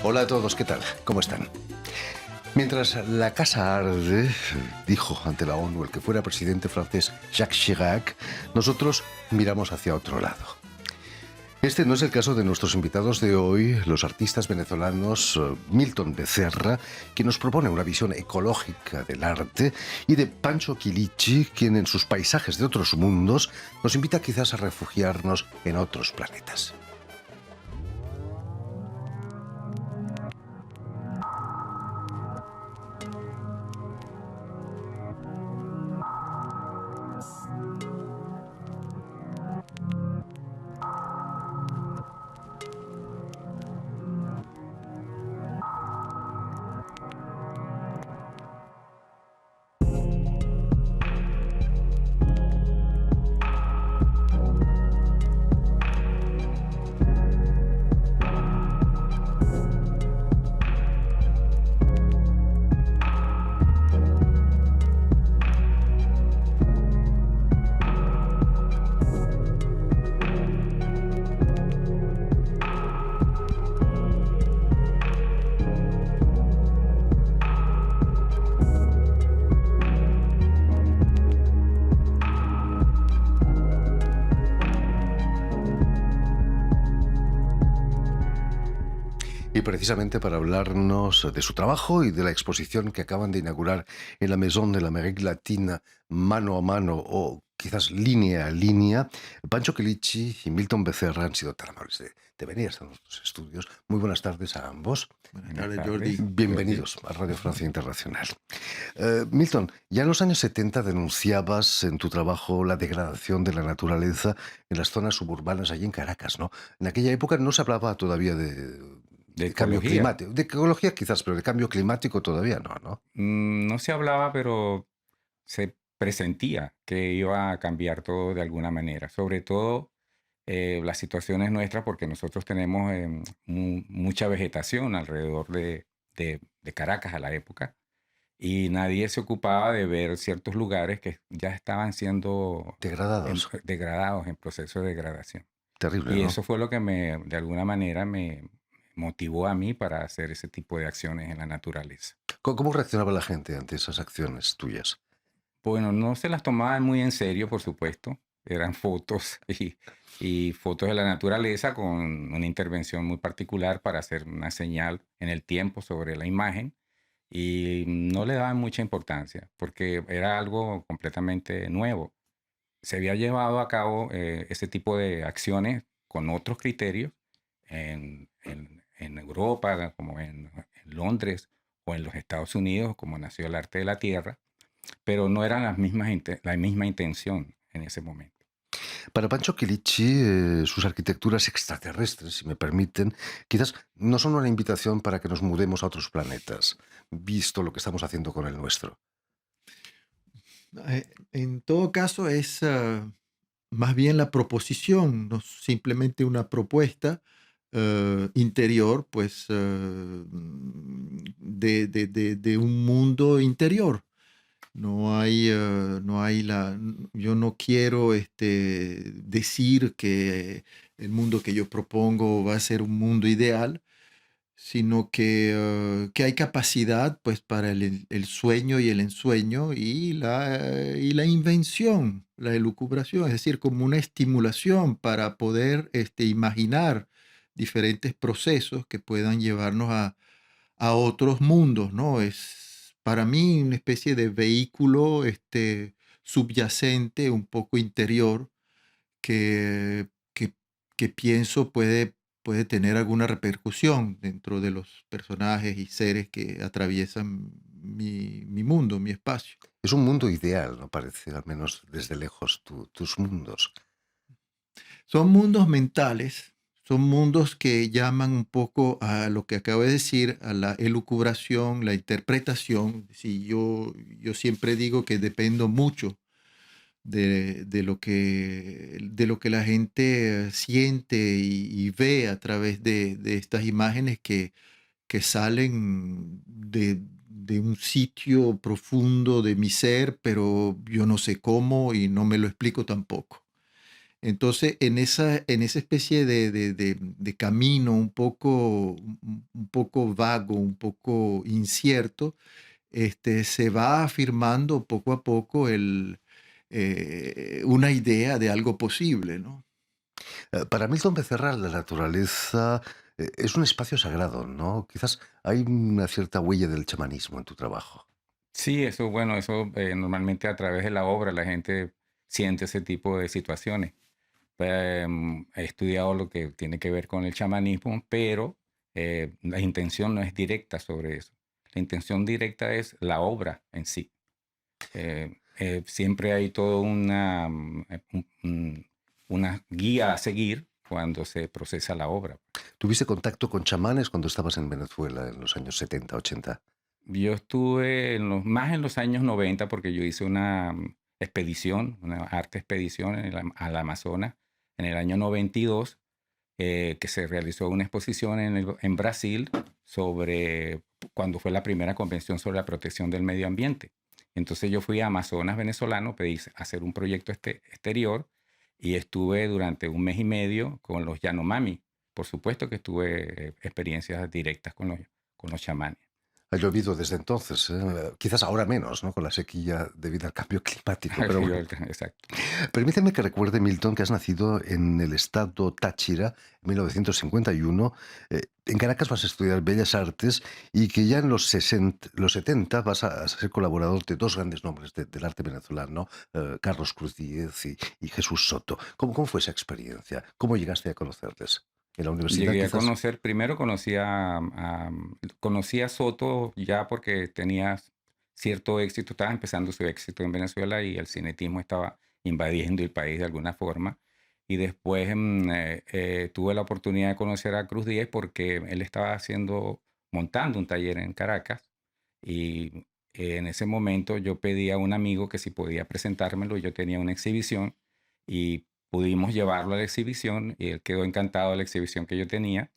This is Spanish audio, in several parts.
Hola a todos, ¿qué tal? ¿Cómo están? Mientras la casa arde, dijo ante la ONU el que fuera presidente francés Jacques Chirac, nosotros miramos hacia otro lado. Este no es el caso de nuestros invitados de hoy, los artistas venezolanos Milton Becerra, quien nos propone una visión ecológica del arte, y de Pancho Quilichi, quien en sus paisajes de otros mundos nos invita quizás a refugiarnos en otros planetas. Y precisamente para hablarnos de su trabajo y de la exposición que acaban de inaugurar en la Maison de l'Amérique Latina, mano a mano o quizás línea a línea, Pancho Quilichi y Milton Becerra han sido tan amables de venir hasta nuestros estudios. Muy buenas tardes a ambos. Buenas Buenas tardes, tardes, Jordi. Jordi. Bienvenidos a Radio Francia Internacional. Milton, ya en los años 70 denunciabas en tu trabajo la degradación de la naturaleza en las zonas suburbanas allí en Caracas, ¿no? En aquella época no se hablaba todavía De de cambio ecología. climático, de ecología quizás, pero de cambio climático todavía no, ¿no? No se hablaba, pero se presentía que iba a cambiar todo de alguna manera. Sobre todo las situaciones nuestras, porque nosotros tenemos mucha vegetación alrededor de Caracas a la época. Y nadie se ocupaba de ver ciertos lugares que ya estaban siendo Degradados. degradados, en proceso de degradación. Terrible, Y ¿no? eso fue lo que de alguna manera me motivó a mí para hacer ese tipo de acciones en la naturaleza. ¿Cómo reaccionaba la gente ante esas acciones tuyas? Bueno, no se las tomaban muy en serio, por supuesto. Eran fotos y fotos de la naturaleza con una intervención muy particular para hacer una señal en el tiempo sobre la imagen. Y no le daban mucha importancia porque era algo completamente nuevo. Se había llevado a cabo ese tipo de acciones con otros criterios en Europa, como en Londres o en los Estados Unidos, como nació el arte de la tierra, pero no eran la misma intención en ese momento. Para Pancho Quilichi, sus arquitecturas extraterrestres, si me permiten, quizás no son una invitación para que nos mudemos a otros planetas, visto lo que estamos haciendo con el nuestro. En todo caso, es más bien la proposición, no simplemente una propuesta interior, pues de un mundo interior. No hay yo no quiero decir que el mundo que yo propongo va a ser un mundo ideal, sino que hay capacidad pues para el sueño y el ensueño y la invención, la elucubración, es decir, como una estimulación para poder imaginar diferentes procesos que puedan llevarnos a otros mundos, ¿no? Es para mí una especie de vehículo subyacente, un poco interior, que, que, que pienso puede tener alguna repercusión dentro de los personajes y seres que atraviesan mi mundo, mi espacio. Es un mundo ideal, ¿no? Parece, al menos desde lejos, tus mundos. Son mundos mentales, son mundos que llaman un poco a lo que acabo de decir, a la elucubración, la interpretación. Si yo siempre digo que dependo mucho de lo que la gente siente y ve a través de estas imágenes que salen de un sitio profundo de mi ser, pero yo no sé cómo y no me lo explico tampoco. Entonces, en esa especie de camino un poco vago, un poco incierto, se va afirmando poco a poco una idea de algo posible, ¿no? Para Milton Becerra, la naturaleza es un espacio sagrado, ¿no? Quizás hay una cierta huella del chamanismo en tu trabajo. Sí, eso, bueno, eso normalmente a través de la obra la gente siente ese tipo de situaciones. He estudiado lo que tiene que ver con el chamanismo, pero la intención no es directa sobre eso. La intención directa es la obra en sí. Siempre hay toda una guía a seguir cuando se procesa la obra. ¿Tuviste contacto con chamanes cuando estabas en Venezuela en los años 70, 80? Yo estuve más en los años 90 porque yo hice una expedición, una arte expedición al Amazonas en el año 92, que se realizó una exposición en Brasil sobre cuando fue la primera convención sobre la protección del medio ambiente. Entonces yo fui a Amazonas venezolano, pedí hacer un proyecto exterior y estuve durante un mes y medio con los Yanomami. Por supuesto que tuve experiencias directas con los chamanes. Ha llovido desde entonces, quizás ahora menos, ¿no? Con la sequía debido al cambio climático, pero bueno. Exacto. Permíteme que recuerde, Milton, que has nacido en el estado Táchira en 1951. En Caracas vas a estudiar Bellas Artes y que ya en los 70 vas a ser colaborador de dos grandes nombres del arte venezolano, Carlos Cruz Díez y Jesús Soto. ¿Cómo fue esa experiencia? ¿Cómo llegaste a conocerles? ¿En la universidad Llegué a quizás? conocer, primero conocí a Soto ya porque tenía cierto éxito, estaba empezando su éxito en Venezuela y el cinetismo estaba invadiendo el país de alguna forma. Y después tuve la oportunidad de conocer a Cruz Díez porque él estaba montando un taller en Caracas y en ese momento yo pedí a un amigo que si podía presentármelo, yo tenía una exhibición y pudimos llevarlo a la exhibición y él quedó encantado de la exhibición que yo tenía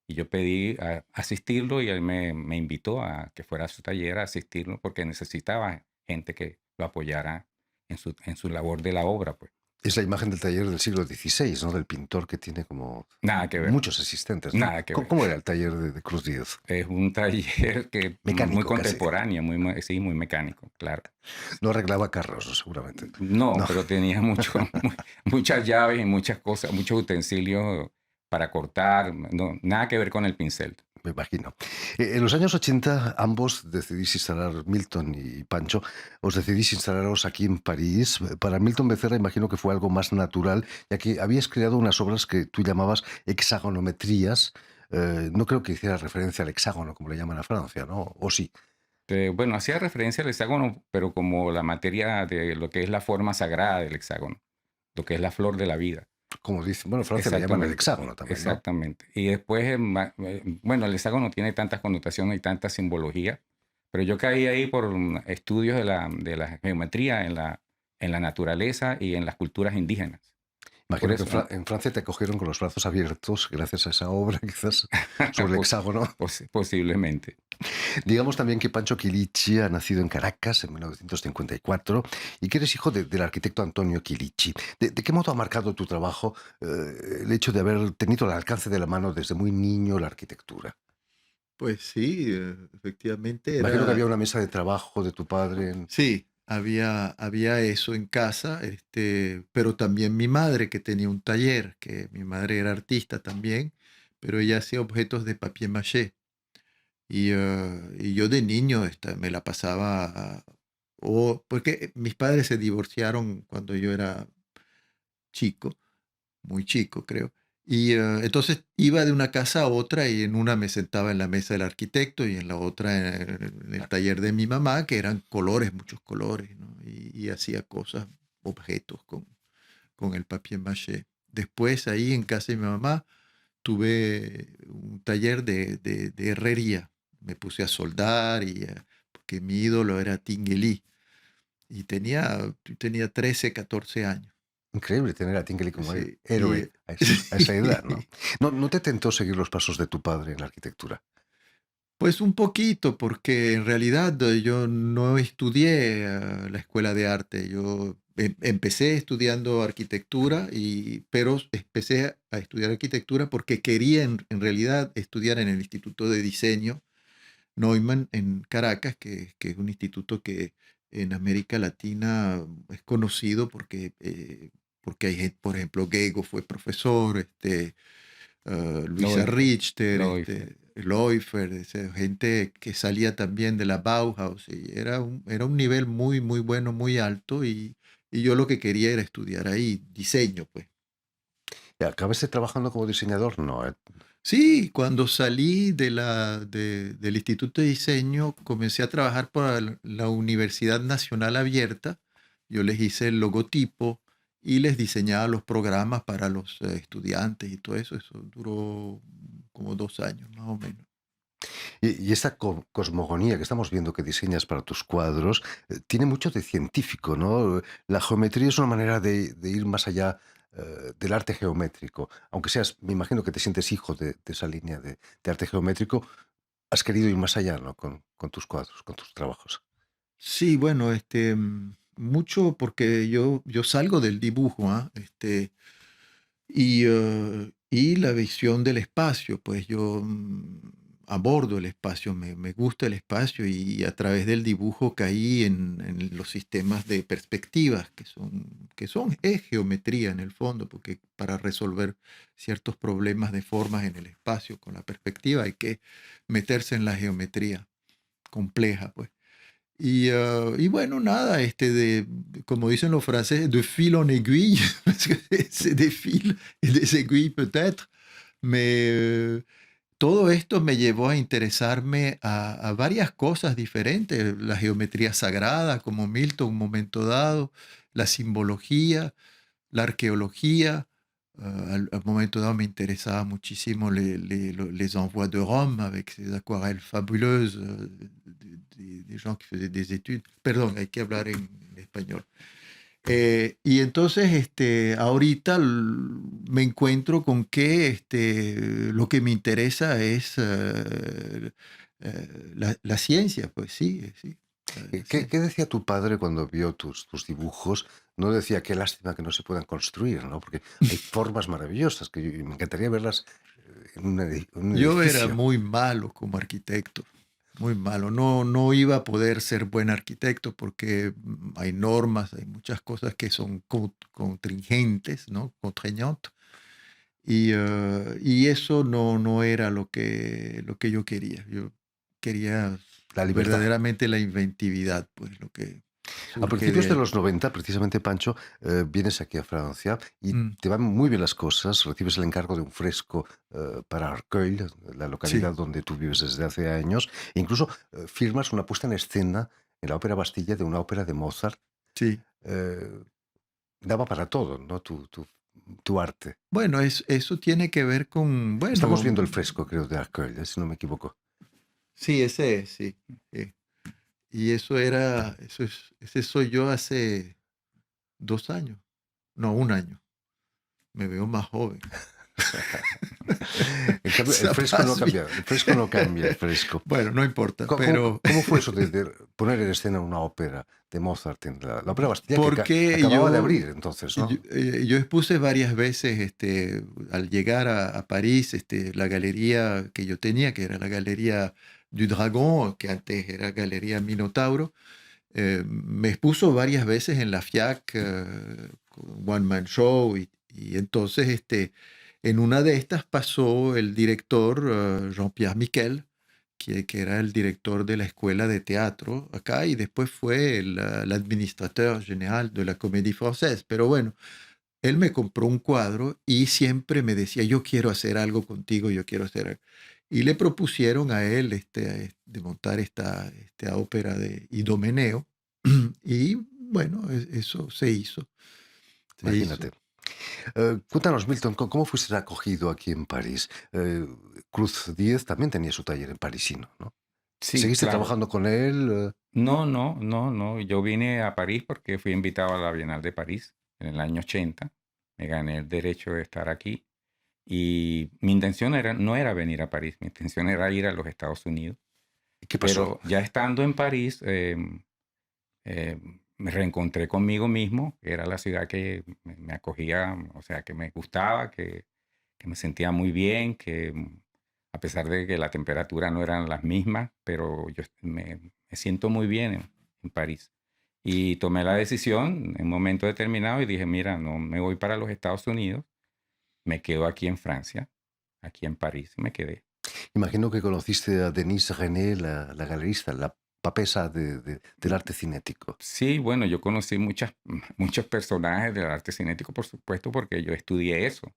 y yo pedí asistirlo y él me invitó a que fuera a su taller a asistirlo porque necesitaba gente que lo apoyara en su labor de la obra, pues. Es la imagen del taller del siglo XVI, ¿no? Del pintor que tiene como Nada que ver, muchos asistentes, ¿no? nada que ¿Cómo, ver. cómo era el taller de Cruz Díez? Es un taller que muy Mecánico, casi. contemporáneo, sí, muy mecánico, claro. No arreglaba carros, ¿no? Seguramente. No, No, pero tenía muchas llaves y muchas cosas, muchos utensilios para cortar, no, nada que ver con el pincel. me imagino. En los años 80, ambos decidís instalar, Milton y Pancho, os decidís instalaros aquí en París. Para Milton Becerra imagino que fue algo más natural, ya que habías creado unas obras que tú llamabas hexagonometrías. No creo que hiciera referencia al hexágono, como le llaman a Francia, ¿no? ¿O sí? Bueno, hacía referencia al hexágono, pero como la materia de lo que es la forma sagrada del hexágono, lo que es la flor de la vida. Como dicen, bueno, en Francia le llaman el Exactamente, hexágono también, ¿no? exactamente. Y después, bueno, el hexágono tiene tantas connotaciones y tanta simbología, pero yo caí ahí por estudios de la geometría en la naturaleza y en las culturas indígenas. Por Imagino que eso, En Francia te acogieron con los brazos abiertos gracias a esa obra, quizás, sobre el hexágono. posiblemente. Digamos también que Pancho Quilichi ha nacido en Caracas en 1954 y que eres hijo del arquitecto Antonio Quilichi. ¿De qué modo ha marcado tu trabajo el hecho de haber tenido al alcance de la mano desde muy niño la arquitectura? Pues sí, efectivamente Imagino que era, había una mesa de trabajo de tu padre. sí, había eso en casa, pero también mi madre que tenía un taller, que mi madre era artista también, pero ella hacía objetos de papier maché. Y yo de niño me la pasaba, porque mis padres se divorciaron cuando yo era chico, muy chico creo. Entonces iba de una casa a otra y en una me sentaba en la mesa del arquitecto y en la otra en el taller de mi mamá, que eran colores, muchos colores, ¿no? Y hacía cosas, objetos con el papier maché. Después ahí en casa de mi mamá tuve un taller de herrería. Me puse a soldar porque mi ídolo era Tinguely y tenía 13, 14 años. Increíble tener a Tingley como Sí, héroe a esa edad, ¿no? ¿No te tentó seguir los pasos de tu padre en la arquitectura? pues un poquito, porque en realidad yo no estudié la escuela de arte. Yo empecé estudiando arquitectura, pero empecé a estudiar arquitectura porque quería en realidad estudiar en el Instituto de Diseño Neumann en Caracas, que es un instituto que en América Latina es conocido porque hay gente, por ejemplo, Gego fue profesor, Luisa Loifer, Richter, Loifer. Leufer, gente que salía también de la Bauhaus, y era un nivel muy, muy bueno, muy alto, y yo lo que quería era estudiar ahí, diseño, pues. ¿Y acabaste trabajando como diseñador? No, ¿eh? Sí, cuando salí del Instituto de Diseño, comencé a trabajar para la Universidad Nacional Abierta. Yo les hice el logotipo y les diseñaba los programas para los estudiantes y todo eso. Eso duró como 2 años, más o menos. Y esta cosmogonía que estamos viendo que diseñas para tus cuadros tiene mucho de científico, ¿no? La geometría es una manera de ir más allá del arte geométrico. Aunque seas, me imagino que te sientes hijo de esa línea de arte geométrico, has querido ir más allá, ¿no? Con tus cuadros, con tus trabajos. Sí, bueno, mucho porque yo salgo del dibujo, ¿ah? Y la visión del espacio, pues yo abordo el espacio, me gusta el espacio, y a través del dibujo caí en los sistemas de perspectivas, es geometría en el fondo, porque para resolver ciertos problemas de formas en el espacio con la perspectiva hay que meterse en la geometría compleja, pues. Y bueno, nada, como dicen los franceses, de fil en aiguille, parce que c'est des fils et des aiguilles peut-être, mais todo esto me llevó a interesarme a varias cosas diferentes, la geometría sagrada, como Milton, un momento dado, la simbología, la arqueología. Al momento dado me interesaba muchísimo les envois de Rome avec ces aquarelles fabuleuses des gens qui faisaient des études. Perdón, hay que hablar en español. Y entonces, ahorita me encuentro con que lo que me interesa es la ciencia, pues sí, sí. La ¿Qué, ciencia. qué decía tu padre cuando vio tus dibujos? No decía qué lástima que no se puedan construir, ¿no? Porque hay formas maravillosas que me encantaría verlas en un Yo era edificio. muy malo como arquitecto, muy malo. No iba a poder ser buen arquitecto porque hay normas, hay muchas cosas que son contingentes, ¿no? Contraignantes. Y eso no era lo que yo quería. Yo quería La libertad. verdaderamente la inventividad, pues lo que A surge de principios de ahí. los 90, precisamente, Pancho, vienes aquí a Francia y Mm, te van muy bien las cosas. Recibes el encargo de un fresco para Arcueil, la sí, localidad donde tú vives desde hace años. E incluso firmas una puesta en escena en la Ópera Bastilla de una ópera de Mozart. sí. Eh, Daba para todo, ¿no? Tu arte. Bueno, eso tiene que ver con, Estamos bueno, viendo el fresco, creo, de Arcueil, si no me equivoco. sí, ese es, sí. Sí. Y ese soy yo hace 2 años, no, un año. Me veo más joven. En cambio, el Esa fresco no paz bien. cambia. El fresco no cambia, el fresco. Bueno, no importa, ¿Cómo, pero cómo fue eso de poner en escena una ópera de Mozart en la Ópera Bastilla que porque acababa de abrir entonces, yo, ¿no? yo expuse varias veces, al llegar a París, la galería que yo tenía, que era la Galería du Dragon, que antes era Galería Minotauro, me expuso varias veces en la FIAC, con One Man Show, y entonces, en una de estas pasó el director, Jean-Pierre Miquel, que era el director de la escuela de teatro acá, y después fue el administrateur général de la Comédie Française. Pero bueno, él me compró un cuadro y siempre me decía, yo quiero hacer algo contigo, yo quiero hacer algo. Y le propusieron a él, de montar esta ópera de Idomeneo. Y bueno, eso se hizo, se hizo. Imagínate. Cuéntanos, Milton, ¿cómo fuiste acogido aquí en París? Cruz Díez también tenía su taller en parisino, ¿no? Sí, ¿Seguiste claro. trabajando con él? No, no, no, no. Yo vine a París porque fui invitado a la Bienal de París en el año 80. Me gané el derecho de estar aquí. Y mi intención no era venir a París, mi intención era ir a los Estados Unidos. ¿Qué pasó? Pero ya estando en París, me reencontré conmigo mismo, que era la ciudad que me acogía, o sea, que me gustaba, que me sentía muy bien, que a pesar de que la temperatura no eran las mismas, pero yo me siento muy bien en París. Y tomé la decisión en un momento determinado y dije, mira, no me voy para los Estados Unidos, me quedo aquí en Francia, aquí en París, me quedé. Imagino que conociste a Denise René, la galerista, la papesa del arte cinético. Sí, bueno, yo conocí muchos personajes del arte cinético, por supuesto, porque yo estudié eso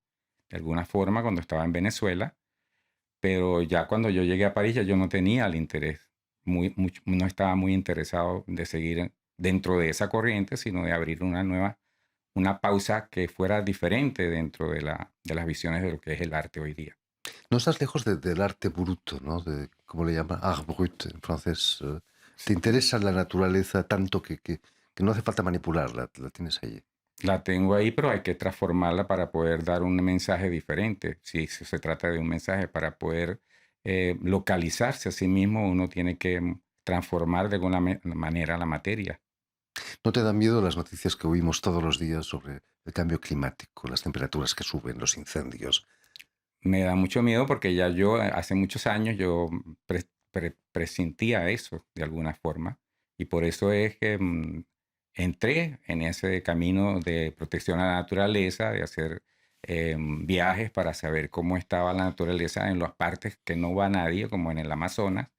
de alguna forma cuando estaba en Venezuela, pero ya cuando yo llegué a París ya yo no tenía el interés, no estaba muy interesado de seguir dentro de esa corriente, sino de abrir una pausa que fuera diferente dentro de las visiones de lo que es el arte hoy día. No estás lejos del arte bruto, ¿no? ¿Cómo le llaman? Art brut en francés. Te interesa la naturaleza tanto que no hace falta manipularla, la tienes ahí. La tengo ahí, pero hay que transformarla para poder dar un mensaje diferente. Si se trata de un mensaje para poder localizarse a sí mismo, uno tiene que transformar de alguna manera la materia. ¿No te dan miedo las noticias que oímos todos los días sobre el cambio climático, las temperaturas que suben, los incendios? Me da mucho miedo porque ya yo hace muchos años yo presentía eso de alguna forma y por eso es que entré en ese camino de protección a la naturaleza, de hacer viajes para saber cómo estaba la naturaleza en las partes que no va nadie, como en el Amazonas,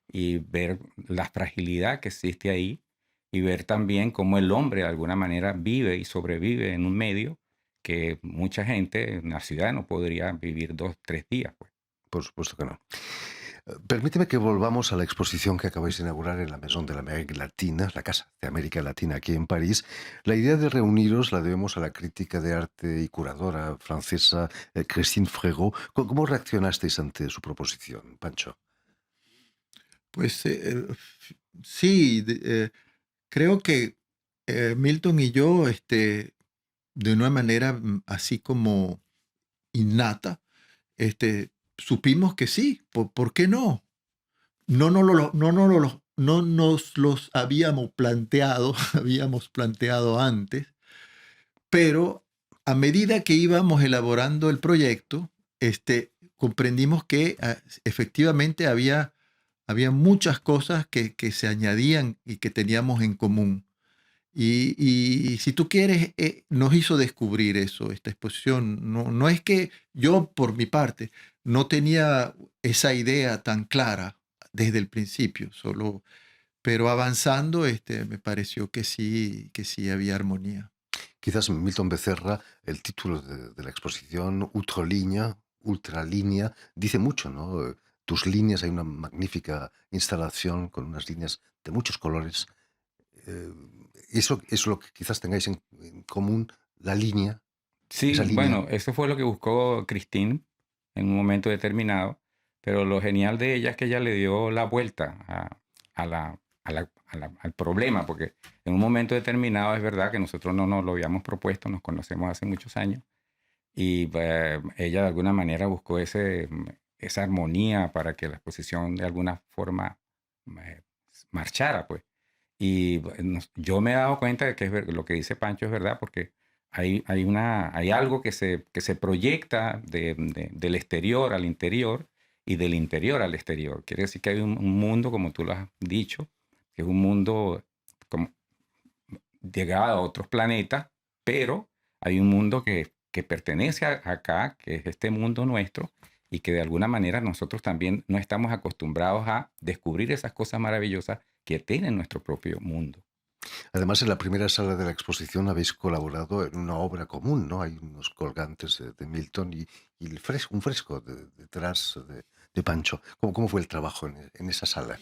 y ver la fragilidad que existe ahí y ver también cómo el hombre de alguna manera vive y sobrevive en un medio que mucha gente en la ciudad no podría vivir 2, 3 días, pues. Por supuesto que no. Permíteme que volvamos a la exposición que acabáis de inaugurar en la Maison de l'Amérique Latina, la Casa de América Latina aquí en París. La idea de reuniros la debemos a la crítica de arte y curadora francesa Christine Frégeau. ¿Cómo reaccionasteis ante su proposición, Pancho? Pues sí, creo que Milton y yo, de una manera así como innata, supimos que sí, ¿por qué no? No nos los habíamos planteado antes, pero a medida que íbamos elaborando el proyecto, comprendimos que efectivamente había muchas cosas que se añadían y que teníamos en común. Y si tú quieres, nos hizo descubrir eso, esta exposición. No es que yo, por mi parte, no tenía esa idea tan clara desde el principio, pero avanzando, me pareció que sí había armonía. Quizás Milton Becerra, el título de la exposición, Ultralínea, dice mucho, ¿no? Tus líneas, hay una magnífica instalación con unas líneas de muchos colores. Eso es lo que quizás tengáis en común, la línea, esa Sí, línea. bueno, eso fue lo que buscó Christine en un momento determinado, pero lo genial de ella es que ella le dio la vuelta al problema, porque en un momento determinado es verdad que nosotros no nos lo habíamos propuesto, nos conocemos hace muchos años, y ella de alguna manera buscó esa armonía para que la exposición de alguna forma eh, marchara, pues. Y yo me he dado cuenta de que lo que dice Pancho es verdad, porque hay algo que se proyecta del exterior al interior y del interior al exterior. Quiere decir que hay un mundo, como tú lo has dicho, que es un mundo como llegado a otros planetas, pero hay un mundo que pertenece acá, que es este mundo nuestro, y que de alguna manera nosotros también no estamos acostumbrados a descubrir esas cosas maravillosas que tiene nuestro propio mundo. Además, en la primera sala de la exposición habéis colaborado en una obra común, ¿no? Hay unos colgantes de Milton y un fresco detrás de Pancho. ¿Cómo fue el trabajo en esa sala?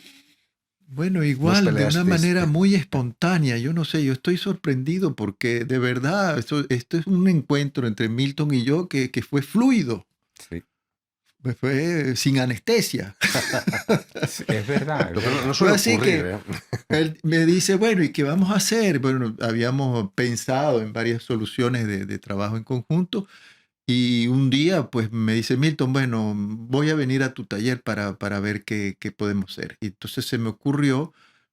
Bueno, ¿No os igual, de una peleasteis? manera muy espontánea. Yo no sé, yo estoy sorprendido porque de verdad, esto es un encuentro entre Milton y yo que fue fluido, Sí, fue sin anestesia. sí, es verdad, es Lo que no verdad. Fue suele así ocurrir, que ¿eh? él me dice, bueno, ¿y qué vamos a hacer? Bueno, habíamos pensado en varias soluciones de trabajo en conjunto y un día pues me dice, Milton, bueno, voy a venir a tu taller para ver qué podemos hacer. Y entonces se me ocurrió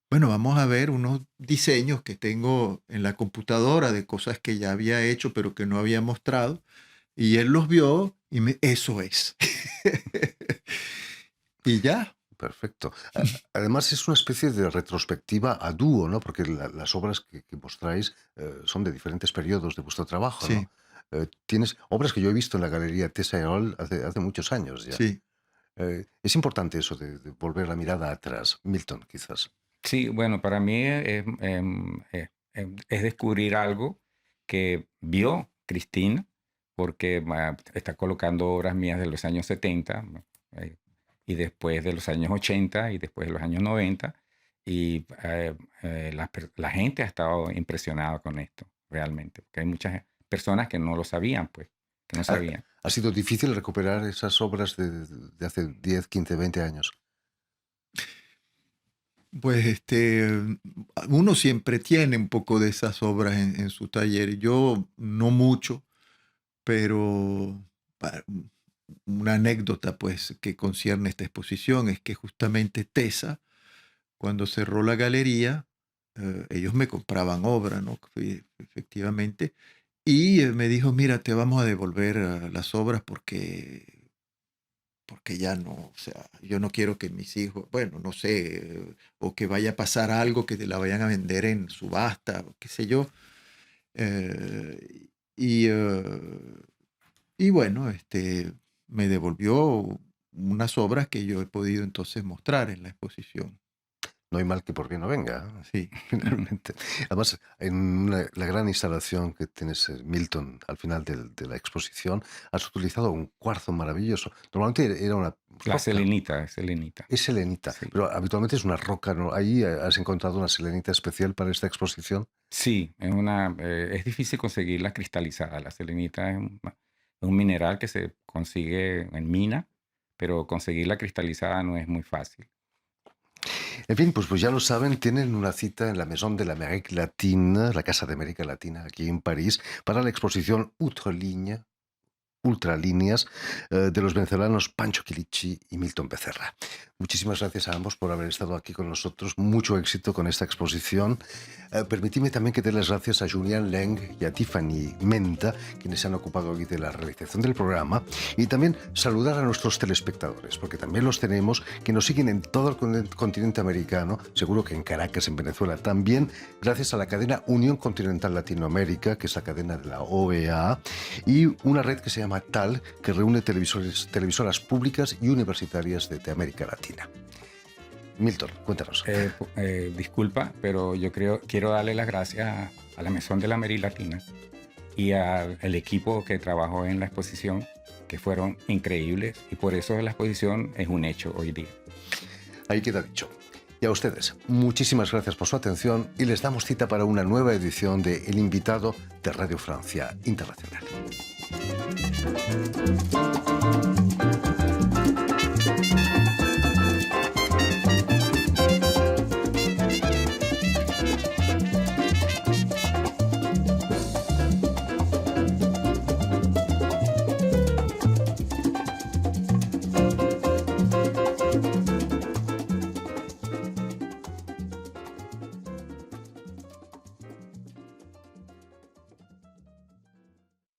bueno, vamos a ver unos diseños que tengo en la computadora de cosas que ya había hecho, pero que no había mostrado. Y él los vio y eso es. Y ya. Perfecto. Además, es una especie de retrospectiva a dúo, ¿no? Porque las obras que mostráis son de diferentes periodos de vuestro trabajo, Sí, ¿no? Tienes obras que yo he visto en la Galería Tessa hace muchos años ya. sí. Es importante eso de volver la mirada atrás. Milton, quizás. Sí, bueno, para mí es descubrir algo que vio Cristina, porque está colocando obras mías de los años 70 eh, y después de los años 80 y después de los años 90. Y la gente ha estado impresionada con esto, realmente, porque hay muchas personas que no lo sabían, pues, que no ¿Ha, sabían. ha sido difícil recuperar esas obras de hace 10, 15, 20 años? Pues uno siempre tiene un poco de esas obras en su taller. Yo no mucho, pero una anécdota pues que concierne esta exposición es que justamente Tesa, cuando cerró la galería, ellos me compraban obra, ¿no? Efectivamente. Y me dijo, mira, te vamos a devolver las obras porque ya no, o sea, yo no quiero que mis hijos, bueno, no sé, o que vaya a pasar algo que te la vayan a vender en subasta, o qué sé yo. Eh, y, eh, y bueno, me devolvió unas obras que yo he podido entonces mostrar en la exposición. No hay mal que por bien no venga, Sí. finalmente. Además, en la gran instalación que tienes, Milton, al final de la exposición, has utilizado un cuarzo maravilloso. Normalmente era una La roca, selenita, es selenita. es selenita, Sí. pero habitualmente es una roca, ¿no? Ahí has encontrado una selenita especial para esta exposición. Sí, es difícil conseguirla cristalizada. La selenita es un mineral que se consigue en mina, pero conseguirla cristalizada no es muy fácil. En fin, pues ya lo saben, tienen una cita en la Maison de l'Amérique Latine, la Casa de América Latina, aquí en París, para la exposición Ultralíneas de los venezolanos Pancho Quilichi y Milton Becerra. Muchísimas gracias a ambos por haber estado aquí con nosotros. Mucho éxito con esta exposición. Permitidme también que dé las gracias a Julián Leng y a Tiffany Menta, quienes se han ocupado hoy de la realización del programa, y también saludar a nuestros telespectadores, porque también los tenemos, que nos siguen en todo el continente americano, seguro que en Caracas, en Venezuela también, gracias a la cadena Unión Continental Latinoamérica, que es la cadena de la OEA, y una red que se llama TAL, que reúne televisoras públicas y universitarias de América Latina. Milton, cuéntanos. Disculpa, pero yo quiero darle las gracias a la Maison de la América Latina y al equipo que trabajó en la exposición, que fueron increíbles, y por eso la exposición es un hecho hoy día. Ahí queda dicho. Y a ustedes, muchísimas gracias por su atención y les damos cita para una nueva edición de El Invitado de Radio Francia Internacional.